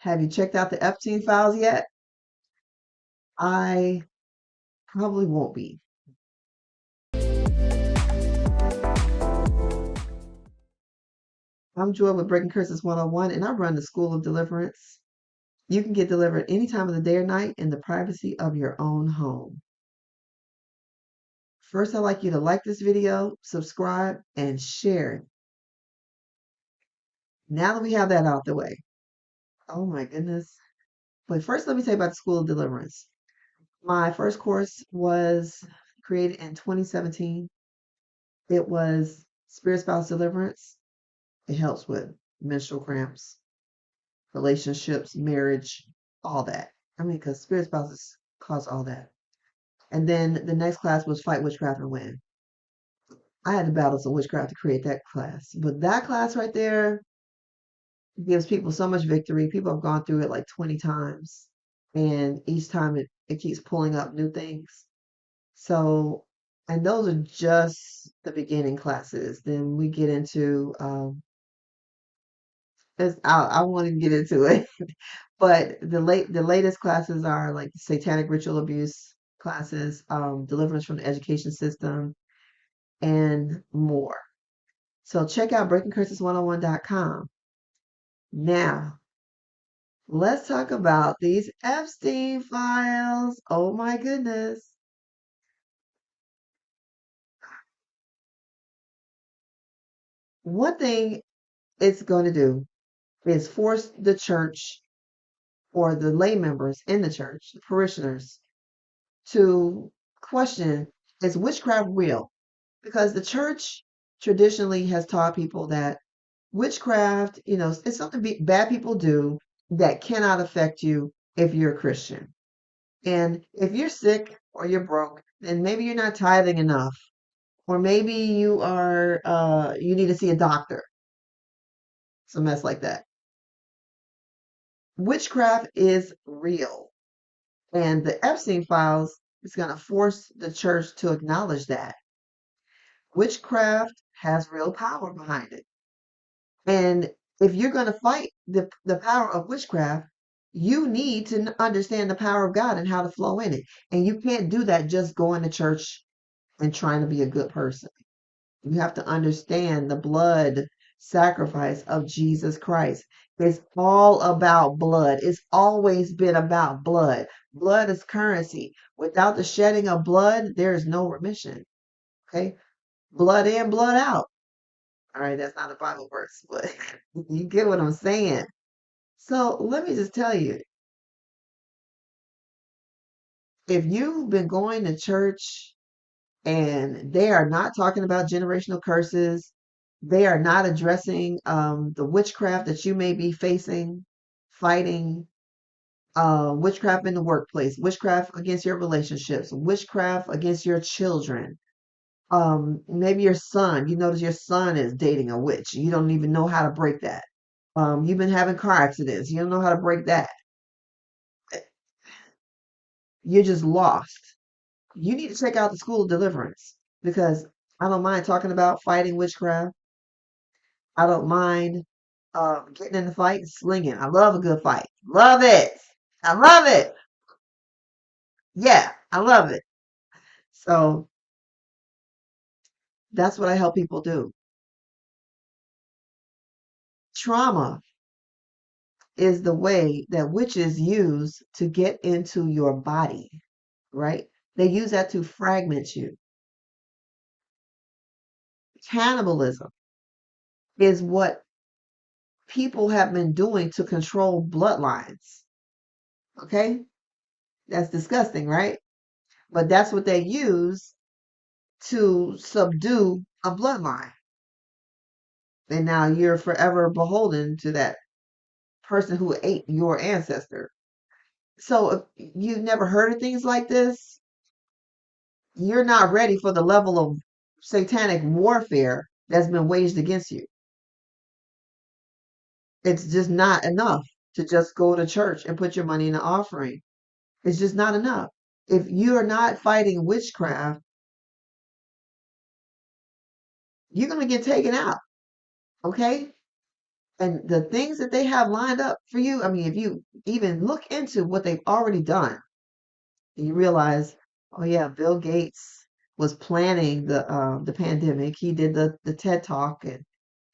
Have you checked out the Epstein files yet? I probably won't be. I'm Joy with Breaking Curses 101, and I run the School of Deliverance. You can get delivered any time of the day or night in the privacy of your own home. First, I'd like you to like this video, subscribe, and share it. Now that we have that out the way. Oh my goodness. But first, let me tell you about the School of Deliverance. My first course was created in 2017. It was Spirit Spouse Deliverance. It helps with menstrual cramps, relationships, marriage, all that. I mean, because spirit spouses cause all that. And then the next class was Fight Witchcraft and Win. I had to battle some witchcraft to create that class. But that class right there gives people so much victory. People have gone through it like 20 times. And each time it keeps pulling up new things. So, and those are just the beginning classes. Then we get into, I won't even get into it. But the latest classes are like satanic ritual abuse classes, deliverance from the education system, and more. So check out breakingcurses101.com. Now, let's talk about these Epstein files. Oh my goodness. One thing it's going to do is force the church or the lay members in the church, the parishioners, to question, is witchcraft real? Because the church traditionally has taught people that witchcraft, it's something bad people do that cannot affect you if you're a Christian. And if you're sick or you're broke, then maybe you're not tithing enough, or maybe you need to see a doctor. Some mess like that. Witchcraft is real, and the Epstein files is going to force the church to acknowledge that witchcraft has real power behind it. And if you're going to fight the power of witchcraft, you need to understand the power of God and how to flow in it. And you can't do that just going to church and trying to be a good person. You have to understand the blood sacrifice of Jesus Christ. It's all about blood. It's always been about blood. Blood is currency. Without the shedding of blood, there is no remission. Okay? Blood in, blood out. All right, that's not a Bible verse, but you get what I'm saying. So let me just tell you, if you've been going to church and they are not talking about generational curses, they are not addressing the witchcraft that you may be facing, fighting, witchcraft in the workplace, witchcraft against your relationships, witchcraft against your children. Maybe your son, you notice your son is dating a witch. You don't even know how to break that. You've been having car accidents. You don't know how to break that. You're just lost. You need to check out the School of Deliverance because I don't mind talking about fighting witchcraft. I don't mind getting in the fight and slinging. I love a good fight. Love it. I love it. Yeah, I love it. So that's what I help people do. Trauma is the way that witches use to get into your body, right? They use that to fragment you. Cannibalism is what people have been doing to control bloodlines. Okay? That's disgusting, right? But that's what they use to subdue a bloodline. And now you're forever beholden to that person who ate your ancestor. So if you've never heard of things like this, you're not ready for the level of satanic warfare that's been waged against you. It's just not enough to just go to church and put your money in the offering. It's just not enough. If you're not fighting witchcraft, you're going to get taken out. Okay? And the things that they have lined up for you, I mean, if you even look into what they've already done, you realize, oh yeah, Bill Gates was planning the pandemic. He did the TED Talk,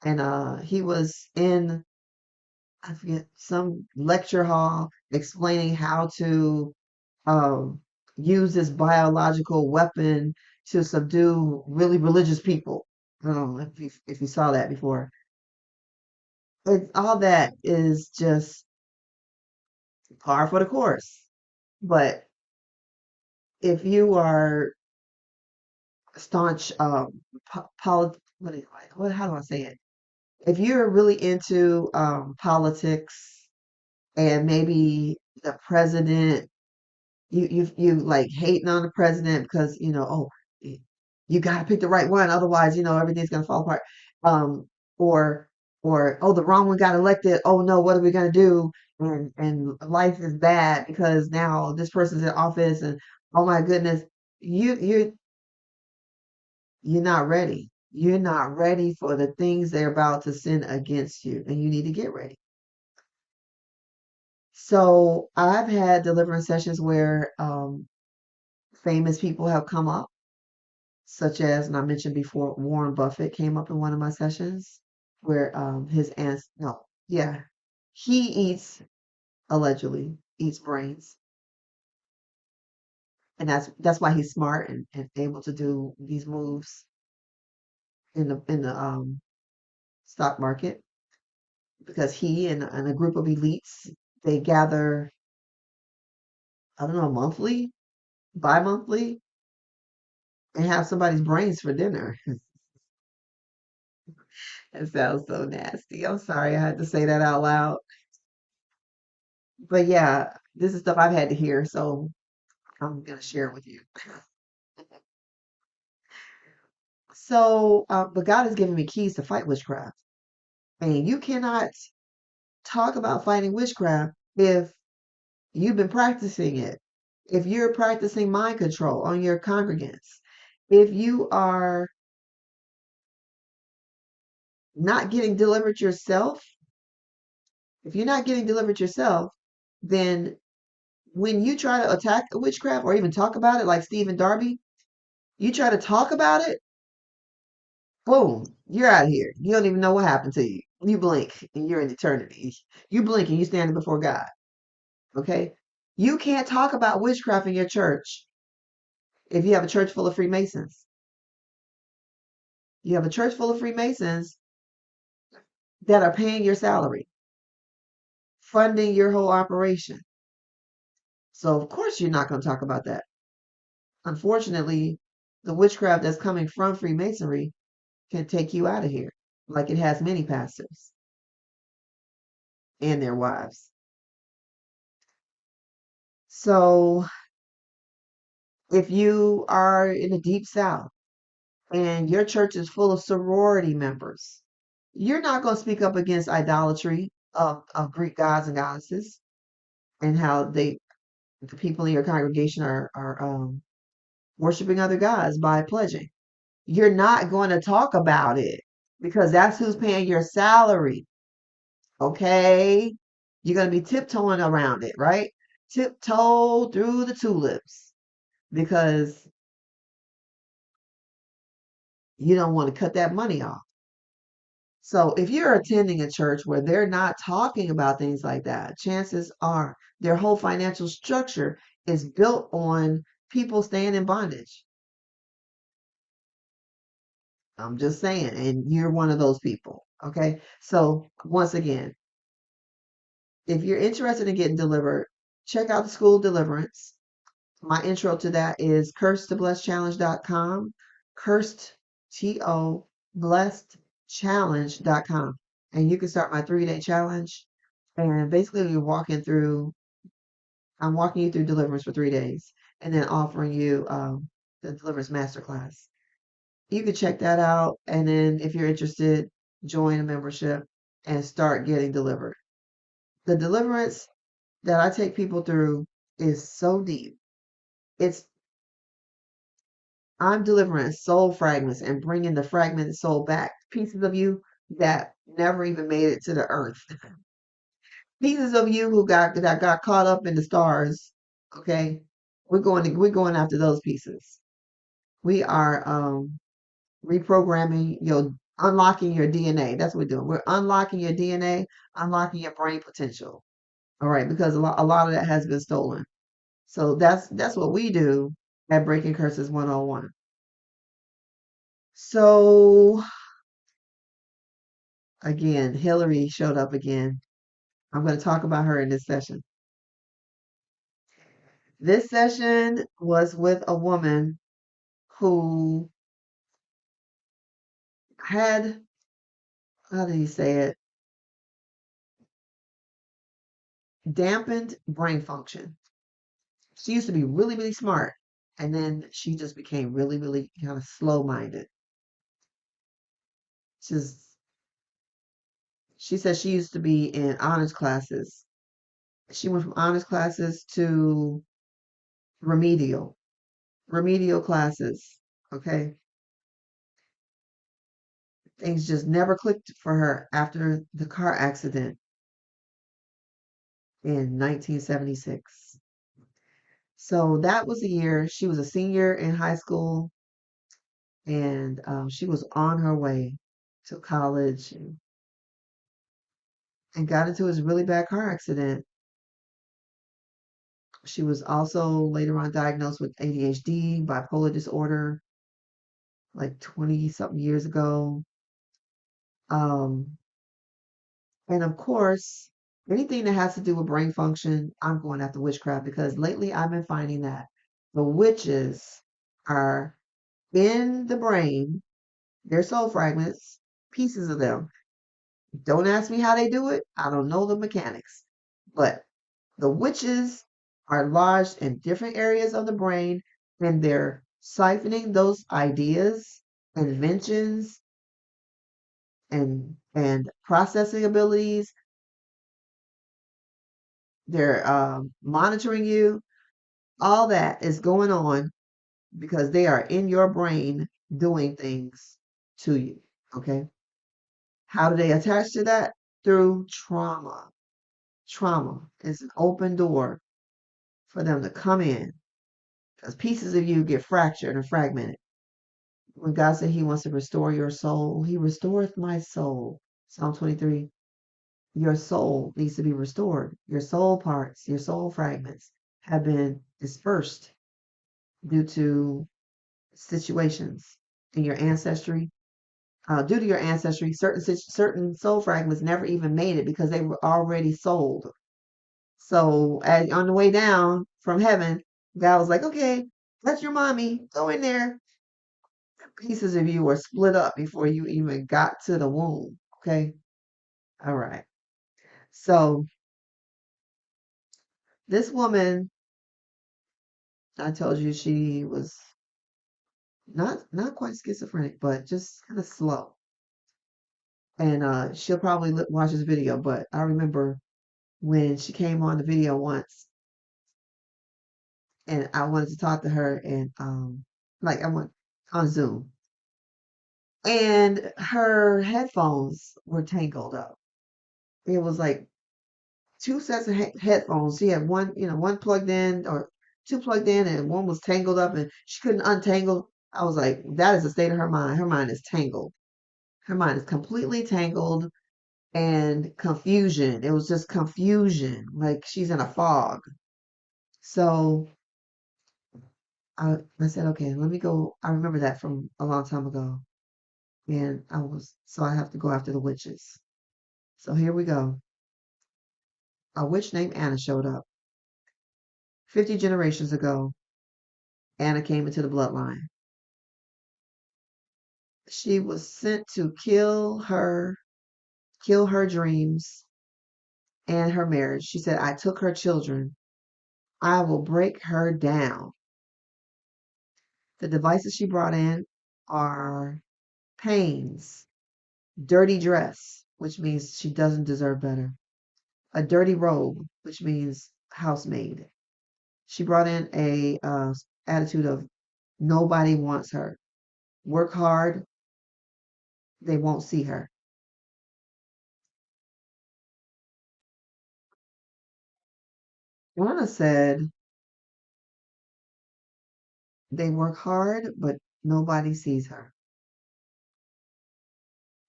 and he was in, I forget, some lecture hall explaining how to um, use this biological weapon to subdue really religious people. I don't know if you saw that before. All that is just par for the course. But if you are staunch how do I say it? If you're really into politics and maybe the president, you like hating on the president because oh, y- you got to pick the right one, otherwise everything's gonna fall apart. Um, or oh, the wrong one got elected. Oh no, what are we gonna do? And life is bad because now this person's in office, and oh my goodness, you you're not ready. You're not ready for the things they're about to send against you, and you need to get ready. So I've had deliverance sessions where famous people have come up, such as, and I mentioned before, Warren Buffett came up in one of my sessions where his aunts, no, yeah, he allegedly eats brains, and that's why he's smart and able to do these moves in the stock market, because he and a group of elites, they gather, I don't know, monthly, bi-monthly, and have somebody's brains for dinner. It sounds so nasty. I'm sorry I had to say that out loud. But yeah, this is stuff I've had to hear, so I'm gonna share it with you. So, but God has given me keys to fight witchcraft, and you cannot talk about fighting witchcraft if you've been practicing it. If you're practicing mind control on your congregants, if you are not getting delivered yourself, if you're not getting delivered yourself, then when you try to attack witchcraft or even talk about it, like Stephen Darby, you try to talk about it, boom, you're out of here. You don't even know what happened to you. You blink and you're in eternity. You blink and you're standing before God. Okay? You can't talk about witchcraft in your church if you have a church full of Freemasons. You have a church full of Freemasons that are paying your salary, funding your whole operation. So, of course, you're not going to talk about that. Unfortunately, the witchcraft that's coming from Freemasonry can take you out of here, like it has many pastors and their wives. So, if you are in the deep south and your church is full of sorority members, you're not going to speak up against idolatry of Greek gods and goddesses, and how the people in your congregation are worshiping other gods by pledging. You're not going to talk about it because that's who's paying your salary. Okay? You're going to be tiptoeing around it, right? Tiptoe through the tulips because you don't want to cut that money off. So if you're attending a church where they're not talking about things like that, chances are their whole financial structure is built on people staying in bondage. I'm just saying, and you're one of those people. Okay. So once again, if you're interested in getting delivered, check out the School of Deliverance. My intro to that is cursedtoblessedchallenge.com, cursed, T-O, blessedchallenge.com. And you can start my 3-day challenge. And basically, I'm walking you through deliverance for 3 days and then offering you the deliverance masterclass. You can check that out. And then if you're interested, join a membership and start getting delivered. The deliverance that I take people through is so deep. It's I'm delivering soul fragments and bringing the fragmented soul back, pieces of you that never even made it to the earth. Pieces of you who got caught up in the stars. Okay, we're going after those pieces. We are reprogramming your unlocking your DNA. That's what we're doing. We're unlocking your DNA, unlocking your brain potential. All right, because a lot of that has been stolen. So that's what we do at Breaking Curses 101. So again, Hillary showed up again. I'm going to talk about her in this session. This session was with a woman who had, how do you say it, dampened brain function. She used to be really, really smart, and then she just became really, really kind of slow-minded. She's, she said she used to be in honors classes. She went from honors classes to remedial, remedial classes. Okay. Things just never clicked for her after the car accident in 1976. So that was the year she was a senior in high school, and she was on her way to college and got into this really bad car accident. She was also later on diagnosed with ADHD, bipolar disorder, like 20 something years ago. Um, and of course, anything that has to do with brain function, I'm going after witchcraft because lately I've been finding that the witches are in the brain, their soul fragments, pieces of them. Don't ask me how they do it. I don't know the mechanics. But the witches are lodged in different areas of the brain and they're siphoning those ideas, inventions, and processing abilities. They're monitoring you. All that is going on because they are in your brain doing things to you. Okay. How do they attach to that? Through trauma. Trauma is an open door for them to come in because pieces of you get fractured and fragmented. When God said He wants to restore your soul, He restoreth my soul. Psalm 23. Your soul needs to be restored. Your soul parts, your soul fragments have been dispersed due to situations in your ancestry. Due to your ancestry, certain soul fragments never even made it because they were already sold. So on the way down from heaven, God was like, "Okay, that's your mommy. Go in there." Pieces of you were split up before you even got to the womb. Okay, all right. So this woman, I told you she was not quite schizophrenic, but just kind of slow. And she'll probably watch this video, but I remember when she came on the video once and I wanted to talk to her and like I went on Zoom and her headphones were tangled up. It was like two sets of headphones. She had one, one plugged in or two plugged in and one was tangled up and she couldn't untangle. I was like, that is the state of her mind. Her mind is tangled. Her mind is completely tangled and confusion. It was just confusion, like she's in a fog. So I said, okay, let me go. I remember that from a long time ago. And so I have to go after the witches. So here we go. A witch named Anna showed up. 50 generations ago, Anna came into the bloodline. She was sent to kill her dreams and her marriage. She said, I took her children. I will break her down. The devices she brought in are pains, dirty dress, which means she doesn't deserve better, a dirty robe, which means housemaid. She brought in a attitude of nobody wants her. Work hard, they won't see her. Anna said they work hard, but nobody sees her.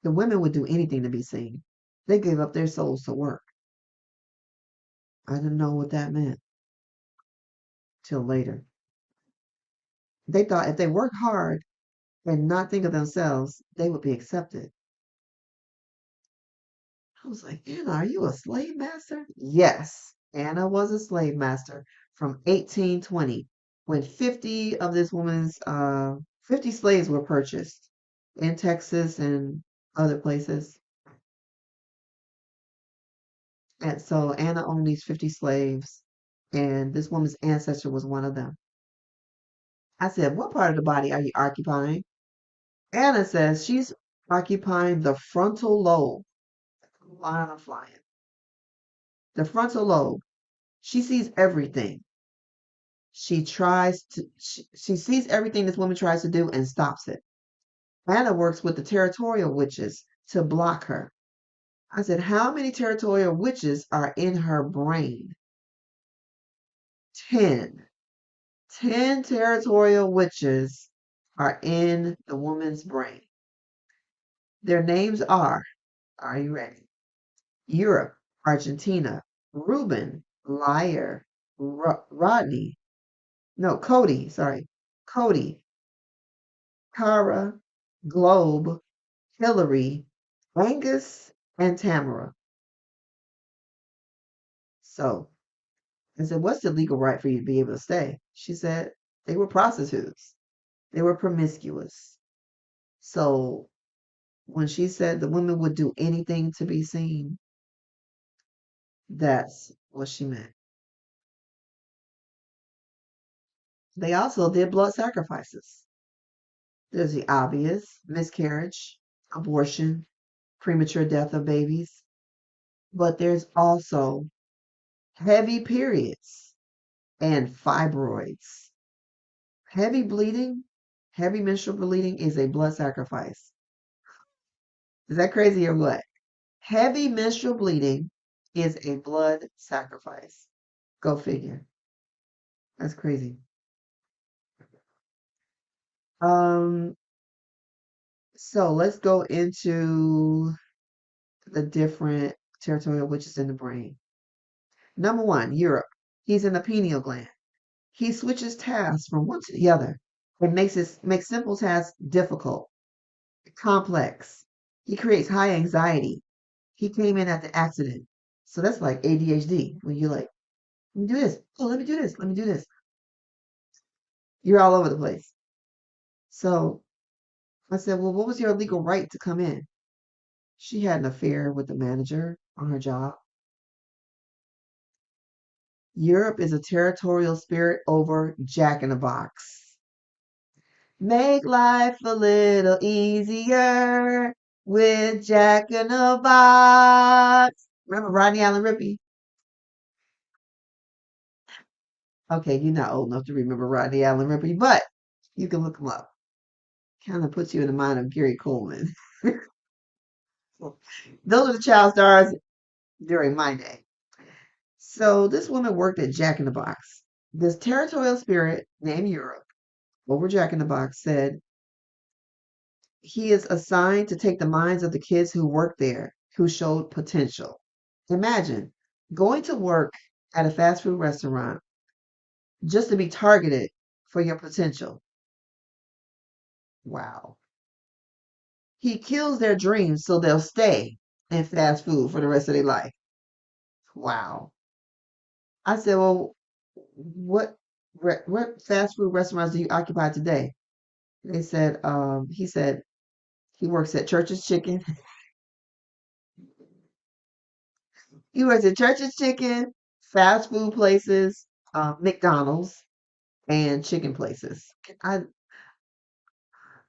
The women would do anything to be seen. They gave up their souls to work. I didn't know what that meant till later. They thought if they worked hard and not think of themselves, they would be accepted. I was like, Anna, are you a slave master? Yes, Anna was a slave master from 1820 when 50 of this woman's 50 slaves were purchased in Texas and other places. And so Anna owned these 50 slaves, and this woman's ancestor was one of them. I said, what part of the body are you occupying? Anna says she's occupying the frontal lobe. Flying, I'm flying. The frontal lobe. She sees everything. She sees everything this woman tries to do and stops it. Anna works with the territorial witches to block her. I said, how many territorial witches are in her brain? 10. 10 territorial witches are in the woman's brain. Their names are you ready? Europe, Argentina, Reuben, Liar, Rodney, no, Cody, sorry, Cody, Cara, Globe, Hillary, Angus, and Tamara. So I said, what's the legal right for you to be able to stay? She said, they were prostitutes. They were promiscuous. So when she said the women would do anything to be seen, that's what she meant. They also did blood sacrifices. There's the obvious miscarriage, abortion, premature death of babies, but there's also heavy periods and fibroids. Heavy bleeding, heavy menstrual bleeding is a blood sacrifice. Is that crazy or what? Heavy menstrual bleeding is a blood sacrifice. Go figure. That's crazy. Um, so let's go into the different territorial witches in the brain. Number one, Europe. He's in the pineal gland. He switches tasks from one to the other. It makes simple tasks difficult, complex. He creates high anxiety. He came in at the accident. So that's like ADHD when you're like, let me do this. Oh, let me do this. Let me do this. You're all over the place. So I said, well, what was your legal right to come in? She had an affair with the manager on her job. Europe is a territorial spirit over Jack in the Box. Make life a little easier with Jack in the Box. Remember Rodney Allen Rippey? Okay, you're not old enough to remember Rodney Allen Rippey, but you can look him up. Kind of puts you in the mind of Gary Coleman. Those are the child stars during my day. So this woman worked at Jack in the Box. This territorial spirit named Europe over Jack in the Box said he is assigned to take the minds of the kids who worked there who showed potential. Imagine going to work at a fast food restaurant just to be targeted for your potential. Wow. He kills their dreams so they'll stay in fast food for the rest of their life. Wow. I said, well, what what fast food restaurants do you occupy today? They said, he said he works at Church's Chicken. He works at Church's Chicken, fast food places, McDonald's, and chicken places. I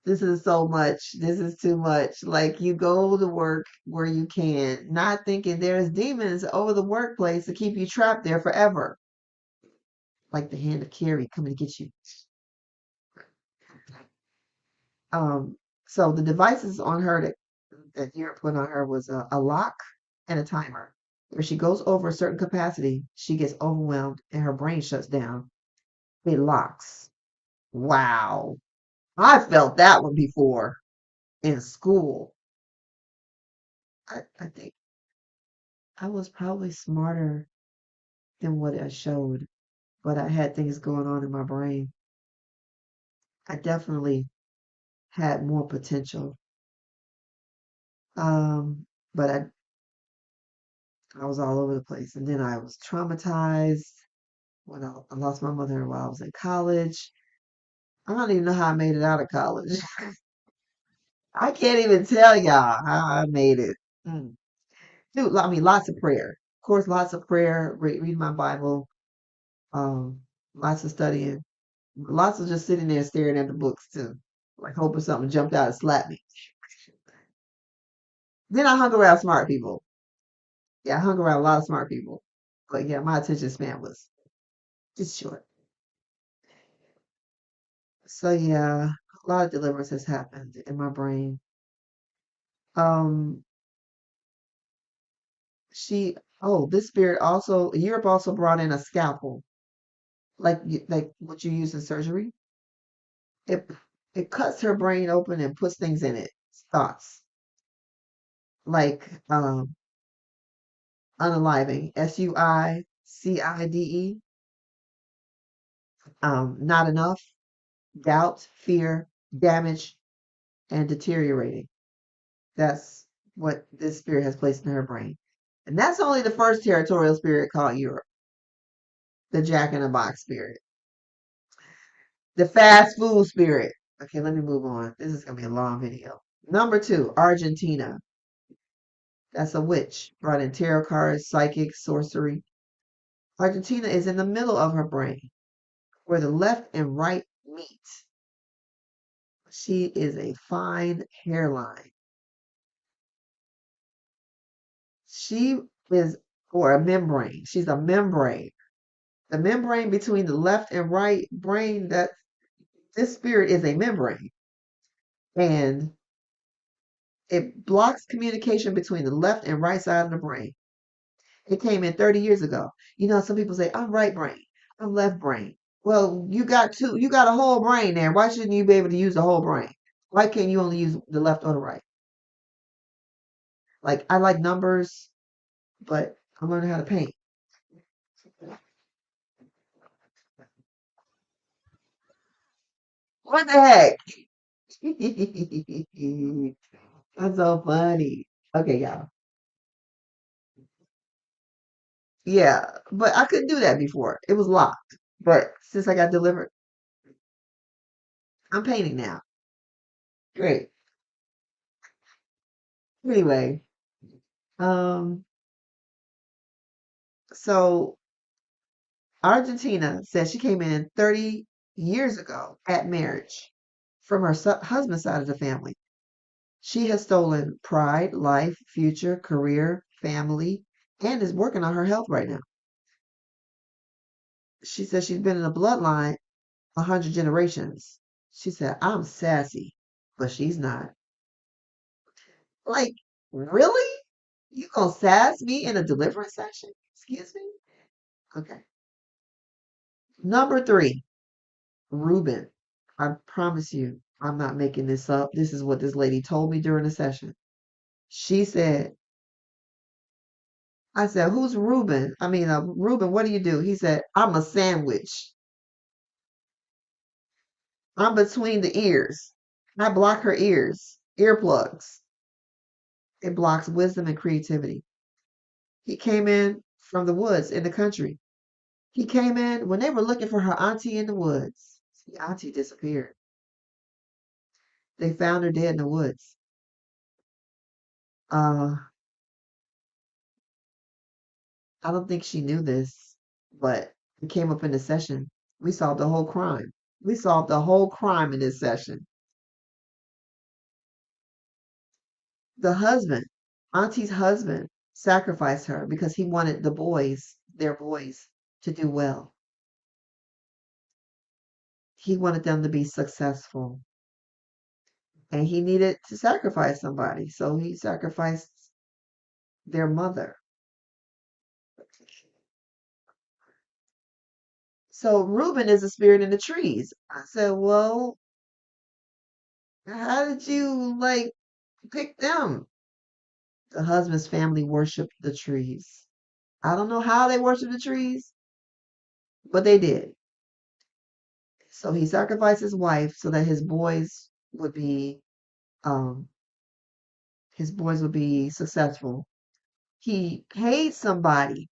This is so much. This is too much. Like you go to work where you can, not thinking there's demons over the workplace to keep you trapped there forever. Like the hand of Carrie coming to get you. Um, so the devices on her that Europe put on her was a lock and a timer. If she goes over a certain capacity, she gets overwhelmed and her brain shuts down. It locks. Wow. I felt that one before in school. I think I was probably smarter than what I showed, but I had things going on in my brain. I definitely had more potential. Um, but I was all over the place. And then I was traumatized when I lost my mother while I was in college. I don't even know how I made it out of college. I can't even tell y'all how I made it. Mm. Dude, I mean, lots of prayer. Of course, lots of prayer, reading my Bible, um, lots of studying, lots of just sitting there staring at the books too, like hoping something jumped out and slapped me. Then I hung around smart people. Yeah, I hung around a lot of smart people. But yeah, my attention span was just short. So yeah, a lot of deliverance has happened in my brain. Um, this spirit also, Europe also brought in a scalpel, like like what you use in surgery. It it cuts her brain open and puts things in it, thoughts like unaliving, SUICIDE, not enough, doubt, fear, damage, and deteriorating. That's what this spirit has placed in her brain. And that's only the first territorial spirit called Europe, the Jack in the Box spirit, the fast food spirit. Okay, let me move on. This is going to be a long video. Number two, Argentina. That's a witch. Brought in tarot cards, psychic, sorcery. Argentina is in the middle of her brain, where the left and right meet. She is a fine hairline. She is, or a membrane. She's a membrane. The membrane between the left and right brain, that this spirit is a membrane. And it blocks communication between the left and right side of the brain. It came in 30 years ago. You know, some people say, I'm right brain, I'm left brain. Well, you got a whole brain there. Why shouldn't you be able to use the whole brain? Why can't you only use the left or the right? Like, I like numbers, but I'm learning how to paint. What the heck? That's so funny. Okay, y'all. Yeah, but I couldn't do that before. It was locked. But since I got delivered, I'm painting now. Great. Anyway, um, so Argentina says she came in 30 years ago at marriage from her husband's side of the family. She has stolen pride, life, future, career, family, and is working on her health right now. She says she's been in a bloodline 100 generations. She said, I'm sassy, but she's not. Like, really? You gonna sass me in a deliverance session? Excuse me? Okay. Number three, Reuben. I promise you, I'm not making this up. This is what this lady told me during the session. She said, I said, who's Reuben? I mean, Reuben, what do you do? He said, I'm a sandwich. I'm between the ears. I block her ears, earplugs. It blocks wisdom and creativity. He came in from the woods in the country. He came in when they were looking for her auntie in the woods. The auntie disappeared. They found her dead in the woods. Uh, I don't think she knew this, but it came up in the session. We solved the whole crime. We solved the whole crime in this session. The husband, Auntie's husband, sacrificed her because he wanted their boys, to do well. He wanted them to be successful. And he needed to sacrifice somebody. So he sacrificed their mother. So Reuben is a spirit in the trees. I said, well, how did you like pick them? The husband's family worshiped the trees. I don't know how they worship the trees, but they did. So he sacrificed his wife so that would be um his boys would be successful. He paid somebody.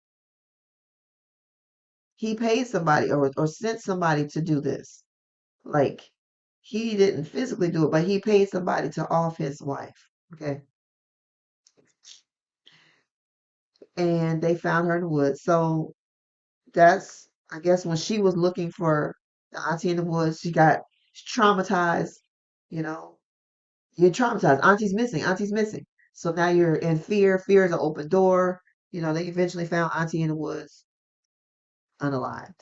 He paid somebody or sent somebody to do this. Like he didn't physically do it, but he paid somebody to off his wife. Okay. And they found her in the woods. So that's I guess when she was looking for the auntie in the woods, she got traumatized, you know. You're traumatized. Auntie's missing. Auntie's missing. So now you're in fear. Fear is an open door. You know, they eventually found Auntie in the woods, unalived.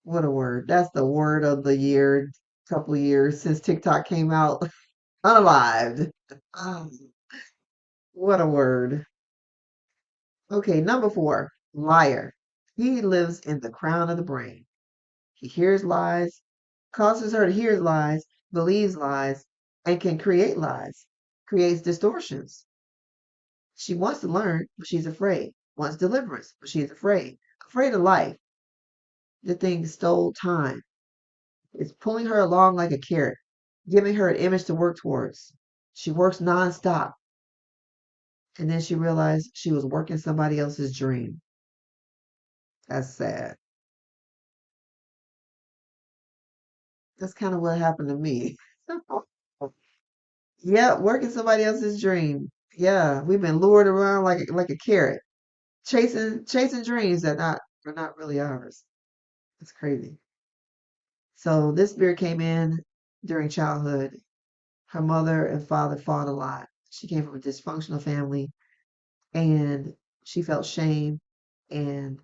What a word. That's the word of the year, couple years since TikTok came out. Unalived. Oh, what a word. Okay, number 4, liar. He lives in the crown of the brain. He hears lies, causes her to hear lies, believes lies, and can create lies, creates distortions. She wants to learn, but she's afraid. Wants deliverance, but she's afraid. Afraid of life. The thing stole time. It's pulling her along like a carrot, giving her an image to work towards. She works nonstop. And then she realized she was working somebody else's dream. That's sad. That's kind of what happened to me. Yeah, working somebody else's dream. Yeah, we've been lured around like a carrot, chasing dreams that not are not really ours. It's crazy. So this spirit came in during childhood. Her mother and father fought a lot. She came from a dysfunctional family and she felt shame and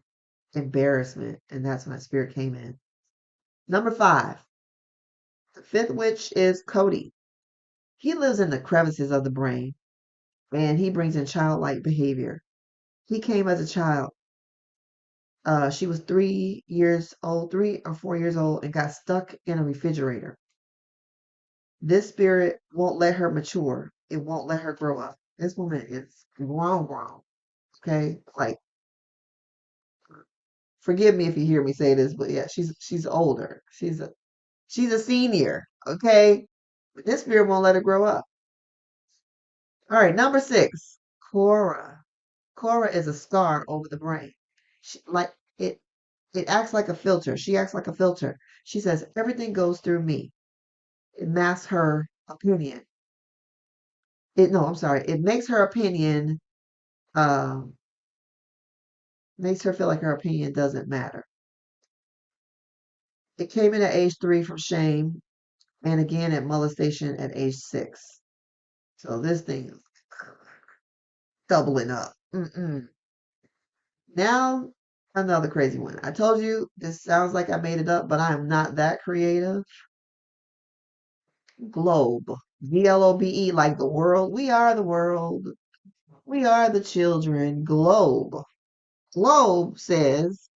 embarrassment. And that's when that spirit came in. Number 5, the fifth witch is Cody. He lives in the crevices of the brain and he brings in childlike behavior. He came as a child. She was 3 years old, 3 or 4 years old, and got stuck in a refrigerator. This spirit won't let her mature. It won't let her grow up. This woman is grown. Okay, like forgive me if you hear me say this, but yeah, she's older. She's a senior. Okay, but this spirit won't let her grow up. All right, number 6, Cora. Cora is a scar over the brain. Like it acts like a filter. She acts like a filter. She says everything goes through me. It masks her opinion. It no, I'm sorry. It makes her opinion um makes her feel like her opinion doesn't matter. It came in at age 3 from shame and again at molestation at age 6. So this thing is doubling up. Mm-mm. Now another crazy one. I told you this sounds like I made it up, but I am not that creative. Globe. Globe, like the world. We are the world. We are the children. Globe. Globe says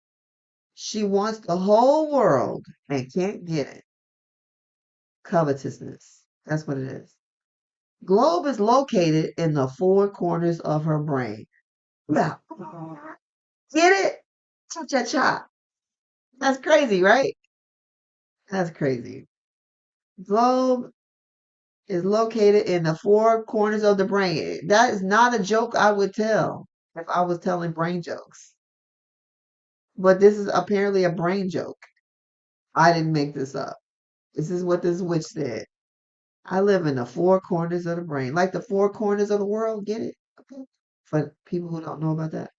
she wants the whole world and can't get it. Covetousness. That's what it is. Globe is located in the 4 corners of her brain. Yeah. Get it? Cha cha cha. That's crazy, right? That's crazy. Globe is located in the 4 corners of the brain. That is not a joke I would tell if I was telling brain jokes. But this is apparently a brain joke. I didn't make this up. This is what this witch said. I live in the 4 corners of the brain, like the 4 corners of the world. Get it? Okay. For people who don't know about that,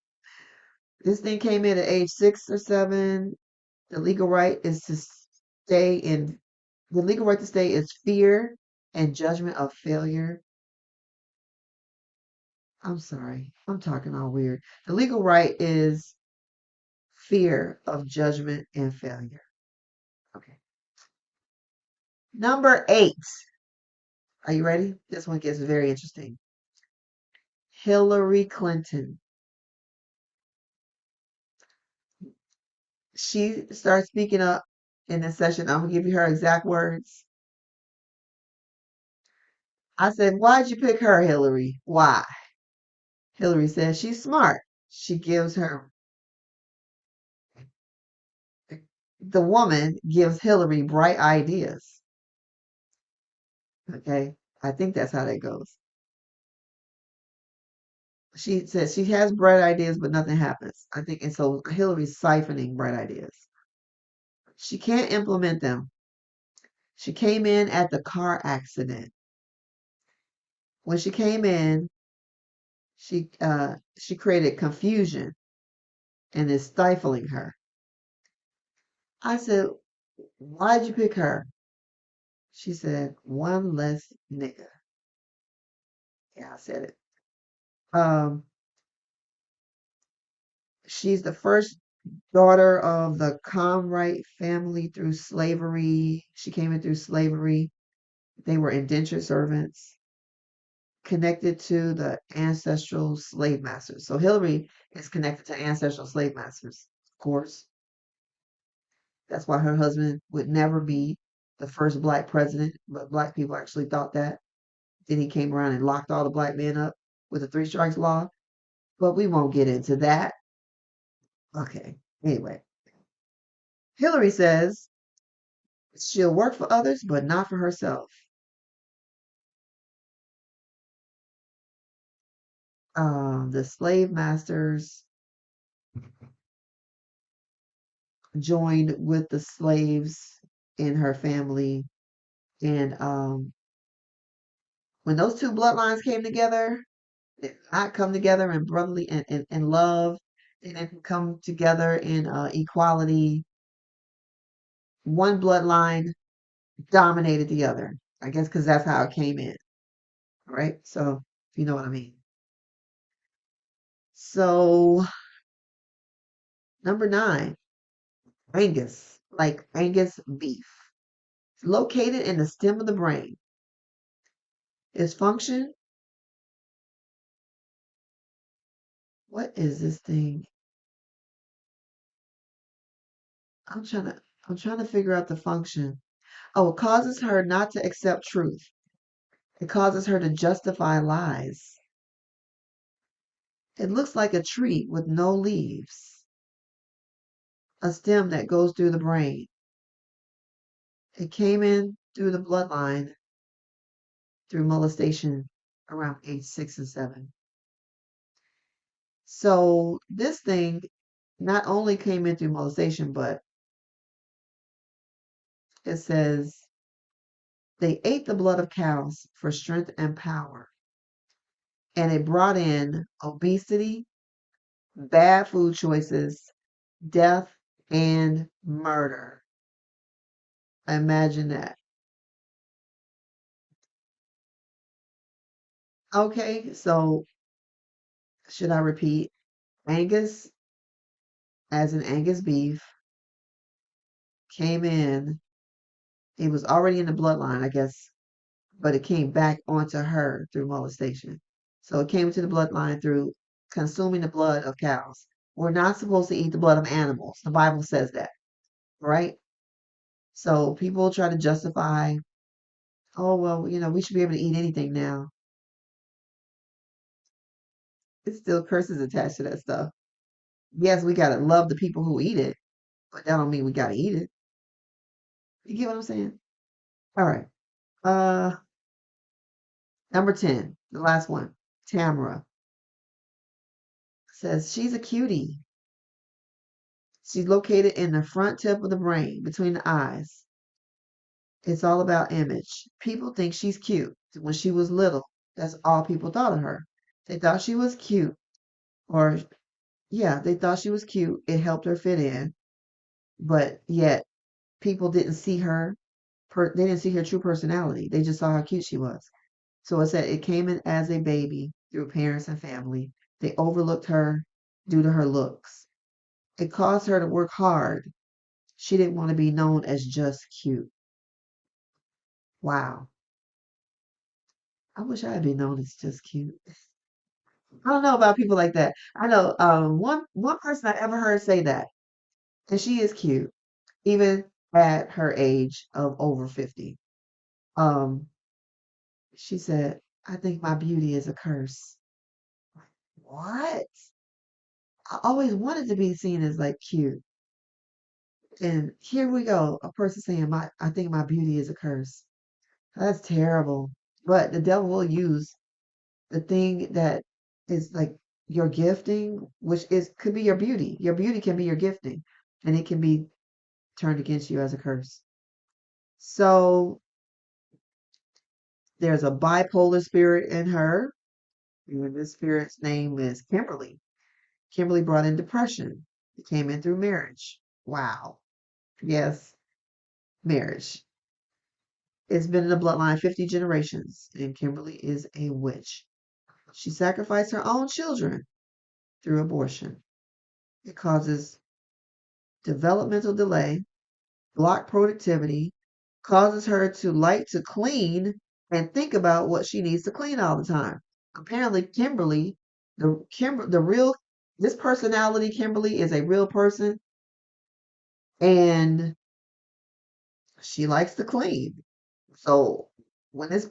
this thing came in at age 6 or 7. The legal right is to stay in. The legal right to stay is fear and judgment of failure. I'm sorry, I'm talking all weird. The legal right is fear of judgment and failure. Okay. Number 8. Are you ready? This one gets very interesting. Hillary Clinton. She starts speaking up in this session. I'm gonna give you her exact words. I said, "Why'd you pick her, Hillary? Why?" Hillary says, "She's smart." She gives her, the woman gives Hillary bright ideas. Okay. I think that's how that goes. She says she has bright ideas, but nothing happens. I think, and so Hillary's siphoning bright ideas. She can't implement them. She came in at the car accident. When she came in, she created confusion and is stifling her. I said, "Why'd you pick her?" She said, "One less nigga." Yeah, I said it. Um, she's the first daughter of the Comright family through slavery. She came in through slavery. They were indentured servants connected to the ancestral slave masters. So Hillary is connected to ancestral slave masters, of course. That's why her husband would never be the first black president, but black people actually thought that. Then he came around and locked all the black men up with the three strikes law. But we won't get into that. Okay. Anyway, Hillary says she'll work for others, but not for herself. The slave masters joined with the slaves in her family. And when those two bloodlines came together, they did not come together in brotherly and love. They didn't come together in equality. One bloodline dominated the other. I guess because that's how it came in, right? So, if you know what I mean. So, number 9, Angus, like Angus beef. It's located in the stem of the brain. Its function, what is this thing? I'm trying to I'm trying to figure out the function. Oh, it causes her not to accept truth. It causes her to justify lies. It looks like a tree with no leaves, a stem that goes through the brain. It came in through the bloodline through molestation around age 6 and 7. So this thing not only came in through molestation, but it says they ate the blood of cows for strength and power. And it brought in obesity, bad food choices, death, and murder. Imagine that. Okay, so should I repeat? Angus, as in Angus beef, came in. It was already in the bloodline, I guess, but it came back onto her through molestation. So it came into the bloodline through consuming the blood of cows. We're not supposed to eat the blood of animals. The Bible says that, right? So people try to justify, oh, well, we should be able to eat anything now. It's still curses attached to that stuff. Yes, we gotta love the people who eat it, but that don't mean we gotta eat it. You get what I'm saying? All right. Uh, number 10, the last one. Tamara says she's a cutie. She's located in the front tip of the brain, between the eyes. It's all about image. People think she's cute. When she was little, that's all people thought of her. They thought she was cute, or yeah, they thought she was cute. It helped her fit in, but yet people didn't see her. They didn't see her true personality. They just saw how cute she was. So it said it came in as a baby through parents and family. They overlooked her due to her looks. It caused her to work hard. She didn't want to be known as just cute. Wow. I wish I had been known as just cute. I don't know about people like that. I know one person I ever heard say that. And she is cute, even at her age of over 50. Um, she said, I think my beauty is a curse. What? I always wanted to be seen as like cute. And here we go, a person saying I think my beauty is a curse. That's terrible. But the devil will use the thing that is like your gifting, which is could be your beauty. Your beauty can be your gifting, and it can be turned against you as a curse. So there's a bipolar spirit in her. And this spirit's name is Kimberly. Kimberly brought in depression. It came in through marriage. Wow. Yes, marriage. It's been in the bloodline 50 generations, and Kimberly is a witch. She sacrificed her own children through abortion. It causes developmental delay, block productivity, causes her to like to clean and think about what she needs to clean all the time. Apparently, Kimberly, the real this personality, Kimberly, is a real person, and she likes to clean. So when this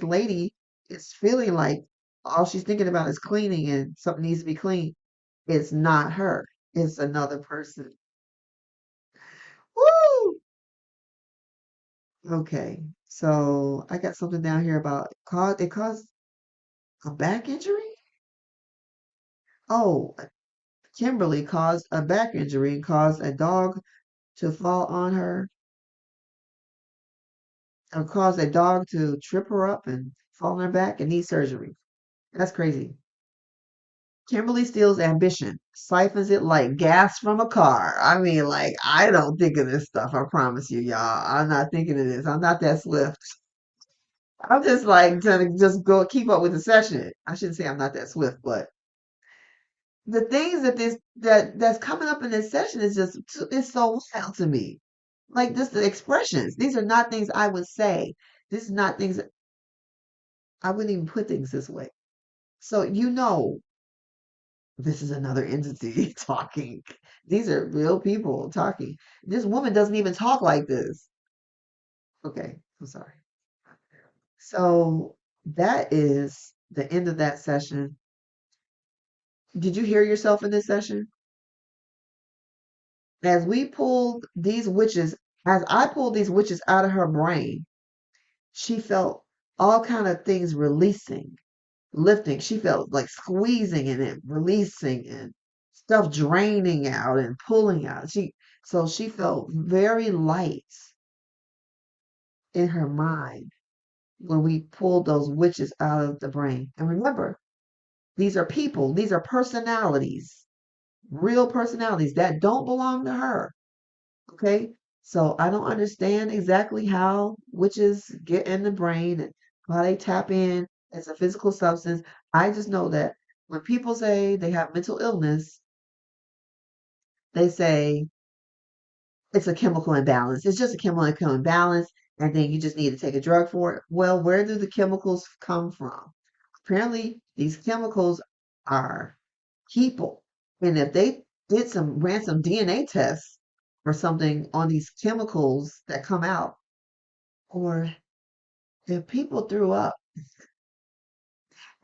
lady is feeling like all she's thinking about is cleaning and something needs to be cleaned, it's not her. It's another person. Woo! Okay. So I got something down here about it caused a back injury? Oh, Kimberly caused a back injury and caused a dog to fall on her, or caused a dog to trip her up and fall on her back and need surgery. That's crazy. Kimberly steals ambition, siphons it like gas from a car. I mean, like, I don't think of this stuff. I promise you, y'all. I'm not thinking of this. I'm not that swift. I'm just like trying to just go keep up with the session. I shouldn't say I'm not that swift, but the things that's coming up in this session is just it's so wild to me. Like just the expressions. These are not things I would say. This is not things I wouldn't even put things this way. So this is another entity talking. These are real people talking. This woman doesn't even talk like this. Okay, I'm sorry. So that is the end of that session. Did you hear yourself in this session? As we pulled these witches, as I pulled these witches out of her brain, she felt all kind of things releasing, lifting. She felt like squeezing and it releasing and stuff draining out and pulling out. So she felt very light in her mind when we pulled those witches out of the brain. And remember, these are people, these are personalities, real personalities that don't belong to her. Okay? So I don't understand exactly how witches get in the brain and how they tap in as a physical substance. I just know that when people say they have mental illness, they say it's a chemical imbalance. It's just a chemical imbalance, and then you just need to take a drug for it. Well, where do the chemicals come from? Apparently, these chemicals are people. And if they ran some DNA tests or something on these chemicals that come out, or if people threw up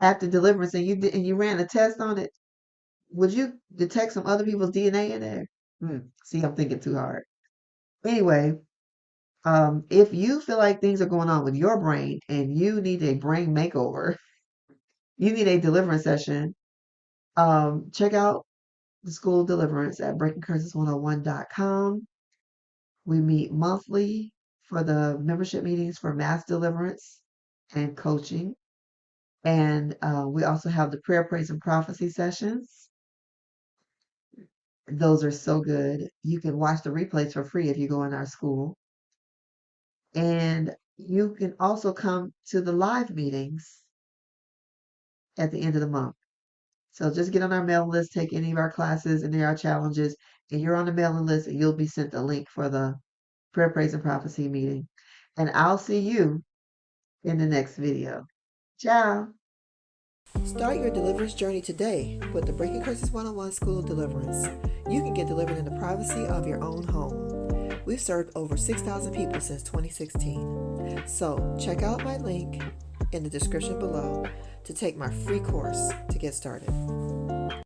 after deliverance and you ran a test on it, would you detect some other people's DNA in there? See, I'm thinking too hard. Anyway, if you feel like things are going on with your brain and you need a brain makeover, you need a deliverance session, check out the School of Deliverance at breakingcurses101.com. We meet monthly for the membership meetings for mass deliverance and coaching. And we also have the prayer, praise, and prophecy sessions. Those are so good. You can watch the replays for free if you go in our school. And you can also come to the live meetings at the end of the month. So just get on our mailing list, take any of our classes, and there are challenges, and you're on the mailing list, and you'll be sent a link for the prayer, praise, and prophecy meeting. And I'll see you in the next video. Ciao. Start your deliverance journey today with the Breaking Curses 101 School of Deliverance. You can get delivered in the privacy of your own home. We've served over 6,000 people since 2016. So check out my link in the description below to take my free course to get started.